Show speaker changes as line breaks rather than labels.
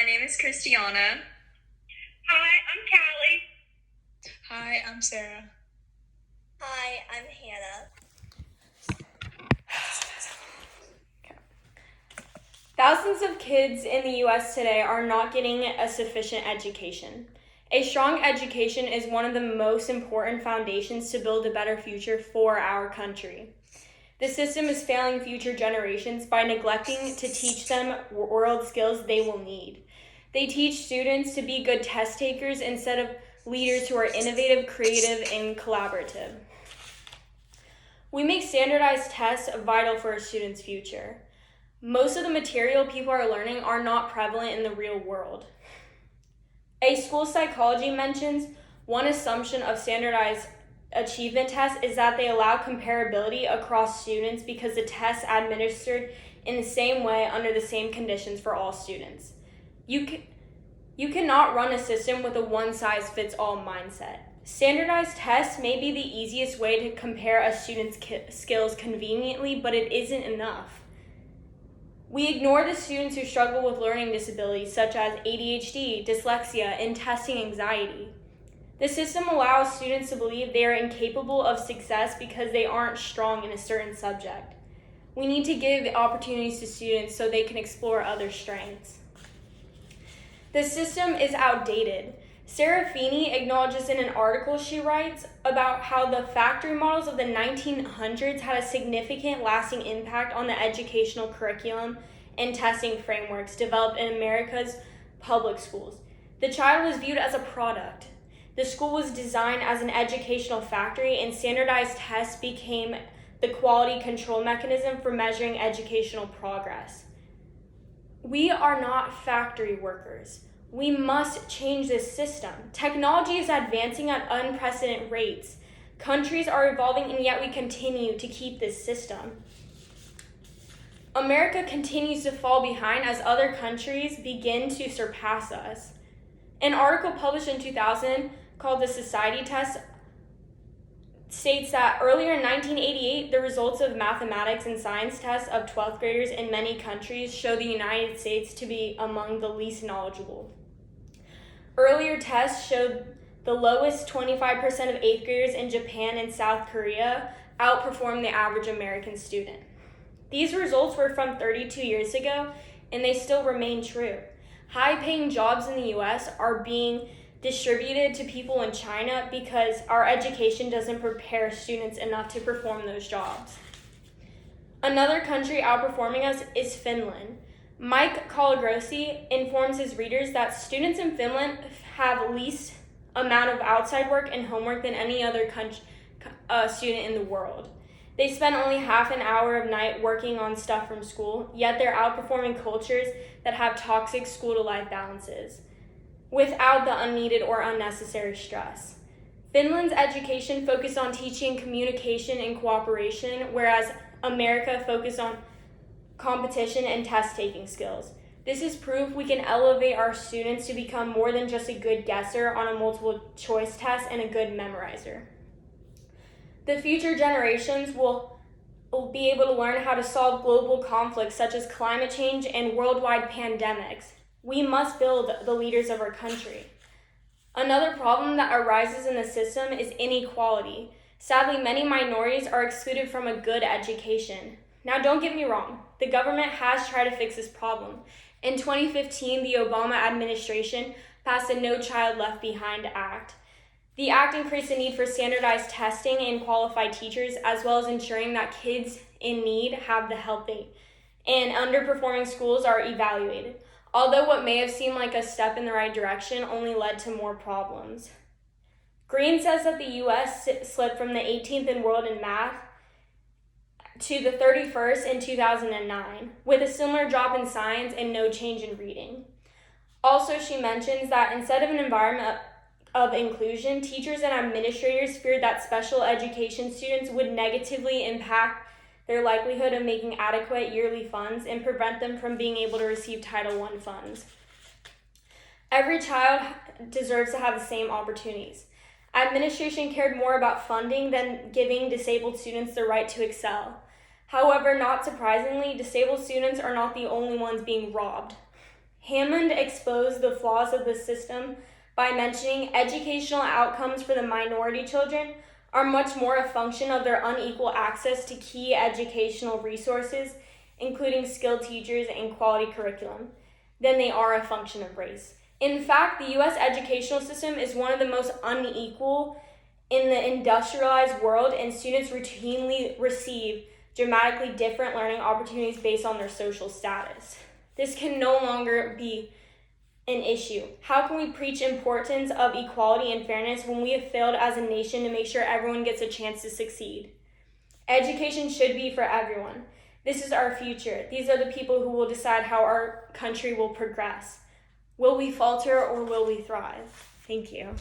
name is Christiana.
Hi, I'm Callie.
Hi, I'm Sarah.
Hi, I'm Hannah.
Thousands of kids in the U.S. today are not getting a sufficient education. A strong education is one of the most important foundations to build a better future for our country. The system is failing future generations by neglecting to teach them world skills they will need. They teach students to be good test takers instead of leaders who are innovative, creative, and collaborative. We make standardized tests vital for a student's future. Most of the material people are learning are not prevalent in the real world. A school psychology mentions one assumption of standardized achievement tests is that they allow comparability across students because the tests administered in the same way under the same conditions for all students. You cannot run a system with a one-size-fits-all mindset. Standardized tests may be the easiest way to compare a student's skills conveniently, but it isn't enough. We ignore the students who struggle with learning disabilities such as ADHD, dyslexia, and testing anxiety. The system allows students to believe they are incapable of success because they aren't strong in a certain subject. We need to give opportunities to students so they can explore other strengths. The system is outdated. Sarah Feeney acknowledges in an article she writes about how the factory models of the 1900s had a significant lasting impact on the educational curriculum and testing frameworks developed in America's public schools. The child was viewed as a product. The school was designed as an educational factory, and standardized tests became the quality control mechanism for measuring educational progress. We are not factory workers. We must change this system. Technology is advancing at unprecedented rates. Countries are evolving, and yet we continue to keep this system. America continues to fall behind as other countries begin to surpass us. An article published in 2000 called The Society Test states that earlier in 1988, the results of mathematics and science tests of 12th graders in many countries show the United States to be among the least knowledgeable. Earlier tests showed the lowest 25% of 8th graders in Japan and South Korea outperformed the average American student. These results were from 32 years ago, and they still remain true. High-paying jobs in the U.S. are being distributed to people in China because our education doesn't prepare students enough to perform those jobs. Another country outperforming us is Finland. Mike Colagrossi informs his readers that students in Finland have least amount of outside work and homework than any other student in the world. They spend only half an hour of night working on stuff from school, yet they're outperforming cultures that have toxic school-to-life balances without the unneeded or unnecessary stress. Finland's education focused on teaching communication and cooperation, whereas America focused on competition and test-taking skills. This is proof we can elevate our students to become more than just a good guesser on a multiple-choice test and a good memorizer. The future generations will be able to learn how to solve global conflicts such as climate change and worldwide pandemics. We must build the leaders of our country. Another problem that arises in the system is inequality. Sadly, many minorities are excluded from a good education. Now, don't get me wrong, the government has tried to fix this problem. In 2015, the Obama administration passed a No Child Left Behind Act. The act increased the need for standardized testing and qualified teachers, as well as ensuring that kids in need have the help and underperforming schools are evaluated. Although what may have seemed like a step in the right direction only led to more problems. Green says that the U.S. slipped from the 18th in world in math to the 31st in 2009, with a similar drop in science and no change in reading. Also, she mentions that instead of an environment of inclusion, teachers and administrators feared that special education students would negatively impact their likelihood of making adequate yearly funds and prevent them from being able to receive Title I funds. Every child deserves to have the same opportunities. Administration cared more about funding than giving disabled students the right to excel. However, not surprisingly, disabled students are not the only ones being robbed. Hammond exposed the flaws of the system by mentioning educational outcomes for the minority children are much more a function of their unequal access to key educational resources, including skilled teachers and quality curriculum, than they are a function of race. In fact, the U.S. educational system is one of the most unequal in the industrialized world, and students routinely receive dramatically different learning opportunities based on their social status. This can no longer be an issue. How can we preach importance of equality and fairness when we have failed as a nation to make sure everyone gets a chance to succeed? Education should be for everyone. This is our future. These are the people who will decide how our country will progress. Will we falter or will we thrive? Thank you.